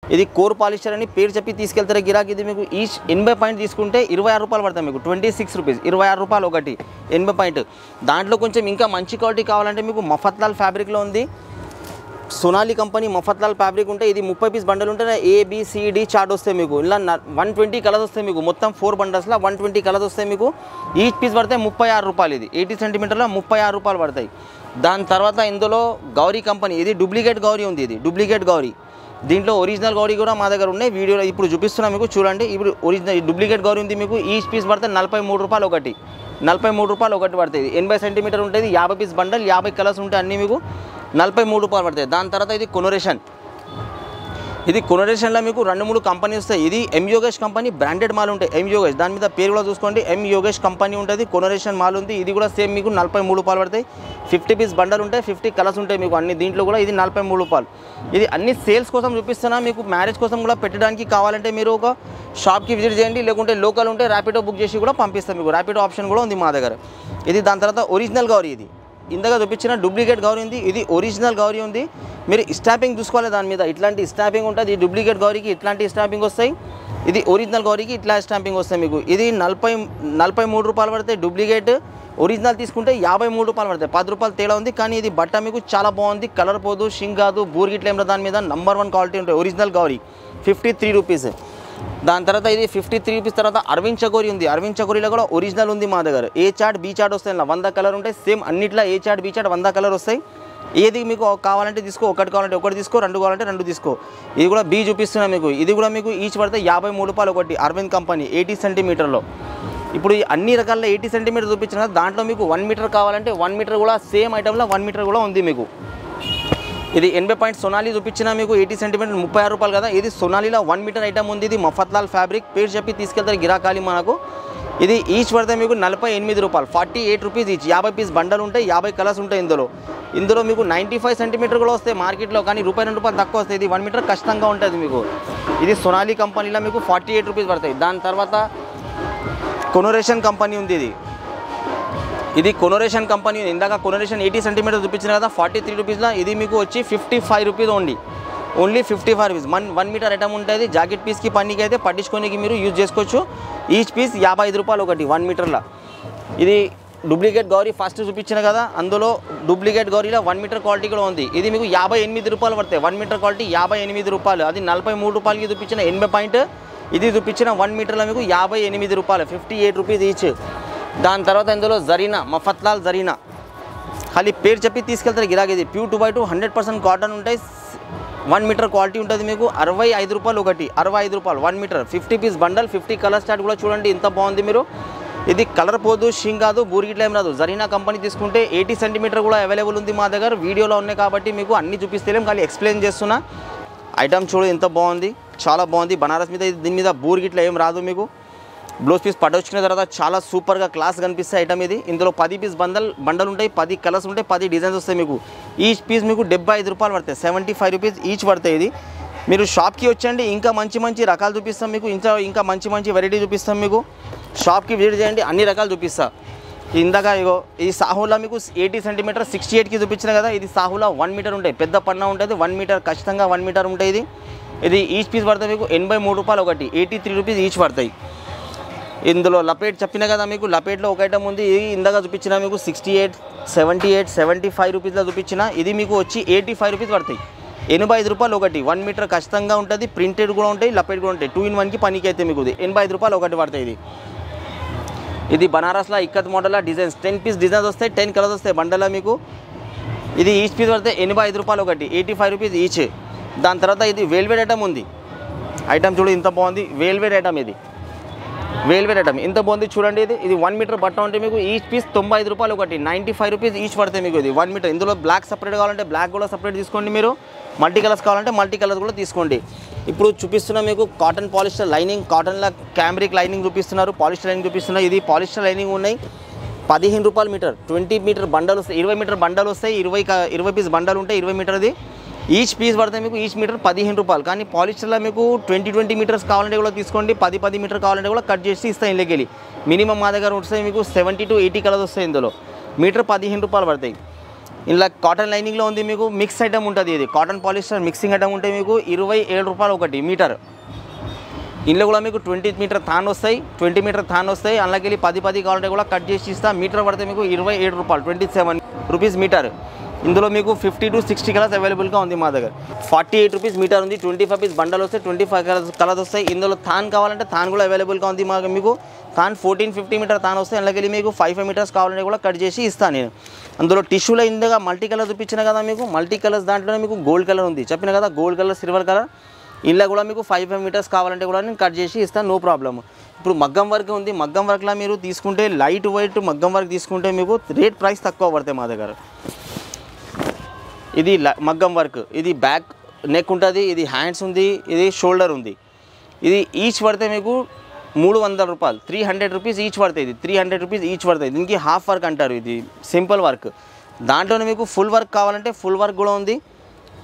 ఇది core polyester అని పేరు చెప్పి తీసుకెళ్తారు గిరాకీ. ఇది మీకు ఈచ్ 80 పాయింట్ తీసుకుంటే 26 రూపాయలు పడతాయి మీకు, 26 రూపీస్, 26 రూపాయలు ఒకటి 80 పాయింట్. దాంట్లో కొంచెం ఇంకా మంచి క్వాలిటీ కావాలంటే మీకు మఫత్లాల్ ఫ్యాబ్రిక్లో ఉంది, సోనాలి కంపెనీ మఫత్లాల్ ఫ్యాబ్రిక్ ఉంటే ఇది 30 పీస్ బండల్ ఉంటే ABCD చార్ట్ వస్తాయి మీకు. ఇలా 120 కలర్స్ వస్తాయి మీకు, మొత్తం 4 బండల్స్లో 120 కలర్స్ వస్తాయి మీకు. ఈచ్ పీస్ పడితే 36 రూపాయలు. ఇది 80 సెంటీమీటర్లో 36 రూపాయలు పడతాయి. దాని తర్వాత ఇందులో గౌరీ కంపెనీ, ఇది డూప్లికేట్ గౌరీ ఉంది, ఇది డూప్లికేట్ గౌరీ. దీంట్లో ఒరిజినల్ గౌరీ కూడా మా దగ్గర ఉన్నాయి, వీడియోలో ఇప్పుడు చూపిస్తున్నా మీకు చూడండి. ఇప్పుడు ఒరిజినల్ డూప్లికేట్ గౌరీ ఉంది మీకు, ఈచ్ పీస్ పడితే 43 రూపాయలు ఒకటి, 43 రూపాయలు ఒకటి పడుతుంది. 80 సెంటీమీటర్ ఉంటుంది, 50 పీస్ బండల్, 50 కలర్స్ ఉంటాయి అన్నీ మీకు, 43 రూపాయలు పడతాయి. దాని తర్వాత ఇది కొనరేషన్, ఇది కొనరేషన్లో మీకు 2-3 కంపెనీ వస్తాయి. ఇది M Yogesh company branded mall ఉంటాయి, M యోగేష్, దాని మీద పేరు కూడా చూసుకోండి, M యోగేష్ కంపెనీ ఉంటుంది. కొనరేషన్ మాల్ ఉంది, ఇది కూడా సేమ్ మీకు 43 రూపాయలు పడతాయి. 50 పీస్ బండల్ ఉంటాయి, 50 కలర్స్ ఉంటాయి మీకు అన్ని, దీంట్లో కూడా ఇది 43 రూపాయలు. ఇది అన్ని సేల్స్ కోసం చూపిస్తున్నా మీకు, మ్యారేజ్ కోసం కూడా పెట్టడానికి కావాలంటే మీరు ఒక షాప్కి విజిట్ చేయండి, లేకుంటే లోకల్ ఉంటే ర్యాపిడో బుక్ చేసి కూడా పంపిస్తాం మీకు, ర్యాపిడో ఆప్షన్ కూడా ఉంది మా దగ్గర. ఇది దాని తర్వాత ఒరిజినల్ గౌరీ, ఇది ఇందాక చూపించిన డూప్లికేట్ గౌరీ ఉంది, ఇది ఒరిజినల్ గౌరీ ఉంది. మీరు స్టాంపింగ్ చూసుకోవాలి దాని మీద, ఇట్లాంటి స్టాంపింగ్ ఉంటుంది. ఈ డూప్లికేట్ గౌరీకి ఇట్లాంటి స్టాంపింగ్ వస్తాయి, ఇది ఒరిజినల్ గౌరీకి ఇట్లా స్టాంపింగ్ వస్తాయి మీకు. ఇది 43 రూపాయలు పడతాయి డూప్లికేట్, ఒరిజినల్ తీసుకుంటే 53 రూపాయలు పడతాయి, 10 రూపాయలు తేడా ఉంది. కానీ ఇది బట్ట మీకు చాలా బాగుంది, కలర్ పోదు, షింక్ కాదు, బూర్గిట్ల ఏమో దాని మీద నంబర్ 1 క్వాలిటీ ఉంటాయి. Original Gauri 53 rupees. దాని తర్వాత ఇది 53 రూపీస్. తర్వాత అరవింద్ చకోరీ ఉంది, అరవింద్ చకోరీలో కూడా ఒరిజినల్ ఉంది మా దగ్గర. A చార్ట్ B చార్ట్ వస్తాయి, 100 కలర్ ఉంటాయి సేమ్ అన్నిట్లో. A chart B chart 100 colour వస్తాయి. ఏది మీకు కావాలంటే తీసుకో, ఒకటి కావాలంటే ఒకటి తీసుకో, 2 కావాలంటే 2 తీసుకో. ఇది కూడా B చూపిస్తున్నా మీకు, ఇది కూడా మీకు ఈచ్ పడితే 53 రూపాయలు ఒకటి, అరవింద్ కంపెనీ 80 సెంటీమీటర్లో. ఇప్పుడు అన్ని రకాల 80 సెంటీమీటర్ చూపించిన దాంట్లో మీకు 1 మీటర్ కావాలంటే 1 మీటర్ కూడా సేమ్ ఐటెంలో 1 మీటర్ కూడా ఉంది మీకు. ఇది 80 పాయింట్ సోనాలి చూపించిన మీకు, 80 సెంటీమీటర్ 36 రూపాయలు కదా. ఇది సోనాలిలో 1 మీటర్ ఐటమ్ ఉంది, ఇది మఫత్లాల్ ఫ్యాబ్రిక్ పేరు చెప్పి తీసుకెళ్తారు గిరాకాలి మనకు. ఇది ఈచ్ పడితే మీకు 48 రూపాయలు, 48 రూపీస్ ఈచ్. 50 పీస్ బండల్ ఉంటాయి, 50 కలర్స్ ఉంటాయి ఇందులో మీకు 95 సెంటీమీటర్ కూడా వస్తాయి మార్కెట్లో, కానీ ₹2 తక్కువ వస్తాయి. ఇది 1 మీటర్ కష్టంగా ఉంటుంది మీకు. ఇది సోనాలి కంపెనీలో మీకు 48 రూపీస్ పడతాయి. దాని తర్వాత కొనరేషన్ కంపెనీ ఉంది, ఇది కొనరేషన్ కంపెనీ. ఇందాక కొనరేషన్ 80 సెంటీమీటర్ చూపించిన కదా 43 రూపీస్లో, ఇది మీకు వచ్చి 55 rupees only 55 rupees. 1 metre item ఉంటుంది. జాకెట్ పీస్కి పన్నీకి అయితే పట్టించుకోనికి మీరు యూజ్ చేసుకోవచ్చు. ఈచ్ పీస్ 55 రూపాయలు ఒకటి 1 మీటర్లో. ఇది డూప్లికేట్ గౌరీ ఫస్ట్ చూపించిన కదా, అందులో డూప్లికేట్ గౌరీలో 1 మీటర్ క్వాలిటీ కూడా ఉంది. ఇది మీకు 58 రూపాయలు పడతాయి, 1 మీటర్ క్వాలిటీ 58 రూపాయలు. అది 43 రూపాయలకి చూపించిన 80 పాయింట్, ఇది చూపించిన 1 మీటర్లో మీకు 58 రూపాయలు, 58 రూపీస్ ఈచ్. దాని తర్వాత ఇందులో జరీనా, మఫత్లాల్ జరీనా, ఖాళీ పేరు చెప్పి తీసుకెళ్తారు గిరాకీ. ఇది ప్యూర్ 2x2 100% కాటన్ ఉంటాయి, 1 మీటర్ క్వాలిటీ ఉంటుంది మీకు. 65 రూపాయలు ఒకటి, 65 రూపాయలు 1 metre. 50 piece bundle, 50 colour start కూడా చూడండి ఎంత బాగుంది మీరు. ఇది కలర్ పోదు, షింక్ కాదు, బూరిగిట్ల ఏం రాదు. జరీనా కంపెనీ తీసుకుంటే 80 సెంటీమీటర్ కూడా అవైలబుల్ ఉంది మా దగ్గర. వీడియోలో ఉన్నాయి కాబట్టి మీకు అన్ని చూపిస్తలేం, ఖాళీ ఎక్స్ప్లెయిన్ చేస్తున్నా. ఐటమ్ చూడు ఎంత బాగుంది, చాలా బాగుంది. బనారస్ మీద దీని మీద బూరిగిట్ల ఏం రాదు మీకు. బ్లౌజ్ పీస్ పట్టొచ్చుకున్న తర్వాత చాలా సూపర్గా క్లాస్ కనిపిస్తాయి ఐటమ్ ఇది. ఇందులో 10 పీస్ బండల్ ఉంటాయి, 10 కలర్స్ ఉంటాయి, 10 డిజైన్స్ వస్తాయి మీకు. ఈచ్ పీస్ మీకు 75 రూపాయలు పడతాయి, 75 రూపీస్ ఈచ్ పడతాయి. ఇది మీరు షాప్కి వచ్చండి, ఇంకా మంచి రకాలు చూపిస్తాం మీకు, ఇంకా మంచి వెరైటీ చూపిస్తాం మీకు. షాప్కి విజిట్ చేయండి, అన్ని రకాలు చూపిస్తా. ఇందాక ఇగో ఈ సాహులా మీకు 80 సెంటీమీటర్ 68కి చూపించిన కదా. ఇది సాహులా 1 మీటర్ ఉంటాయి, పెద్ద పన్నా ఉంటుంది, 1 మీటర్ ఖచ్చితంగా 1 మీటర్ ఉంటుంది. ఇది ఈచ్ పీస్ పడతాయి మీకు 83 రూపాయలు ఒకటి, 83 రూపీస్ ఈచ్ పడతాయి. ఇందులో లపేట్ చెప్పిన కదా మీకు, లపేట్లో ఒక ఐటమ్ ఉంది, ఇది ఇందాక చూపించిన మీకు 68, 78, 75 రూపీస్లో చూపించిన. ఇది మీకు వచ్చి 85 రూపీస్ పడతాయి, 85 రూపాయలు ఒకటి. 1 మీటర్ ఖచ్చితంగా ఉంటుంది, ప్రింటెడ్ కూడా ఉంటాయి, లపేట్ కూడా ఉంటాయి. 2 in 1కి పనికి అయితే మీకు 85 రూపాయలు ఒకటి పడతాయి. ఇది బనారస్లో ఇక్కత్ మోడల్లో డిజైన్స్ 10 పీస్ డిజైన్స్ వస్తాయి, 10 కలర్స్ వస్తాయి బండల్లో మీకు. ఇది ఈచ్ పీస్ పడితే 85 రూపాయలు ఒకటి, 85 రూపీస్ ఈచ్. దాని తర్వాత ఇది వేల్వేట్ ఐటమ్ ఉంది, ఐటమ్ చూడు ఇంత బాగుంది. వేల్వేట్ ఐటమ్, ఇది వేల్వేట్ ఐటమ్ ఇంత బాగుంది చూడండి. ఇది 1 మీటర్ బట్ట ఉంటే మీకు ఈచ్ పీస్ 95 రూపాయలు ఒకటి, 95 రూపీస్ ఈచ్ పడతాయి మీకు. ఇది 1 మీటర్. ఇందులో బ్లాక్ సపరేట్ కావాలంటే బ్లాక్ కూడా సపరేట్ తీసుకోండి మీరు, మల్టీ కలర్స్ కావాలంటే మల్టీ కలర్స్ కూడా తీసుకోండి. ఇప్పుడు చూపిస్తున్నా మీకు కాటన్ పాలిస్టర్ లైనింగ్, కాటన్లో క్యామ్రిక్ లైనింగ్ చూపిస్తున్నారు, పాలిస్టర్ లైనింగ్ చూపిస్తున్నారు. ఇది పాలిస్టర్ లైనింగ్ ఉన్నాయి, 15 రూపాయలు మీటర్. 20 మీటర్ బండల్ వస్తాయి, 20 మీటర్ బండల్ వస్తాయి, 20 పీస్ బండల్ ఉంటాయి, 20 మీటర్ది. ఈచ్ పీస్ పడితే మీకు ఈచ్ మీటర్ 15 రూపాయలు. కానీ పాలిస్టర్లో మీకు 20 మీటర్స్ కావాలంటే కూడా తీసుకోండి, 10 మీటర్ కావాలంటే కూడా కట్ చేసి ఇస్తాయి ఇంట్లోకి వెళ్ళి. మినిమం మా దగ్గర వస్తాయి మీకు 70 to 80 కలర్స్ వస్తాయి. ఇందులో మీటర్ 15 రూపాయలు పడతాయి. ఇలా కాటన్ లైనింగ్లో ఉంది మీకు మిక్స్ ఐటమ్ ఉంటుంది. ఇది కాటన్ పాలిస్టర్ మిక్సింగ్ ఐటమ్ ఉంటే మీకు 27 రూపాయలు ఒకటి మీటర్. ఇందులో కూడా మీకు 20 మీటర్ థాన్ వస్తాయి, 20 మీటర్ థాన్ వస్తాయి. అందులోకి వెళ్ళి 10 కావాలంటే కూడా కట్ చేసి ఇస్తా. మీటర్ పడితే మీకు 27 రూపాయలు, 27 రూపీస్ మీటర్. ఇందులో మీకు 50 to 60 కలర్స్ అవైలబుల్గా ఉంది మా దగ్గర. 48 రూపీస్ మీటర్ ఉంది. 25 పీస్ బండల్ వస్తాయి, 25 కలర్స్ వస్తాయి. ఇందులో థాన్ కావాలంటే థాన్ కూడా అవైలబుల్గా ఉంది మీకు. థాన్ 14-15 మీటర్ థాన్ వస్తాయి. అందులోకి వెళ్ళి మీకు 5 మీటర్స్ కావాలంటే కూడా కట్ చేసి ఇస్తాను నేను. అందులో టిష్యూలో ఇందుగా మల్టీ కలర్ చూపించిన కదా మీకు. మల్టీ కలర్స్ దాంట్లోనే మీకు గోల్డ్ కలర్ ఉంది, చెప్పిన కదా గోల్డ్ కలర్, సిల్వర్ కలర్. ఇలా కూడా మీకు 5 మీటర్స్ కావాలంటే కూడా నేను కట్ చేసి ఇస్తాను, నో ప్రాబ్లమ్. ఇప్పుడు మగ్గం వర్క్ ఉంది. మగ్గం వర్క్లో మీరు తీసుకుంటే లైట్ వెయిట్ మగ్గం వర్క్ తీసుకుంటే మీకు రేట్ ప్రైస్ తక్కువ పడతాయి మా దగ్గర. ఇది మగ్గం వర్క్, ఇది బ్యాక్ నెక్ ఉంటుంది, ఇది హ్యాండ్స్ ఉంది, ఇది షోల్డర్ ఉంది. ఇది ఈచ్ పడితే మీకు 300 రూపాయలు, 300 రూపీస్ ఈచ్ పడుతుంది. ఇది 300 రూపీస్ ఈచ్ పడుతుంది. దీనికి హాఫ్ వర్క్ అంటారు, ఇది సింపుల్ వర్క్. దాంట్లోనే మీకు ఫుల్ వర్క్ కావాలంటే ఫుల్ వర్క్ కూడా ఉంది.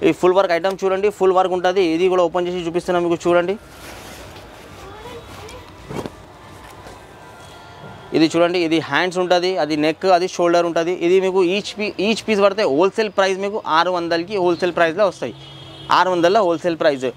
ఈ ఫుల్ వర్క్ ఐటమ్ చూడండి, ఫుల్ వర్క్ ఉంటుంది. ఇది కూడా ఓపెన్ చేసి చూపిస్తున్నాను మీకు, చూడండి. ఇది చూడండి, ఇది హ్యాండ్స్ ఉంటుంది, అది నెక్, అది షోల్డర్ ఉంటుంది. ఇది మీకు ఈచ్ పీస్ పడితే హోల్సేల్ ప్రైస్ మీకు 600కి హోల్సేల్ ప్రైస్లో వస్తాయి. 600లో హోల్సేల్ ప్రైస్.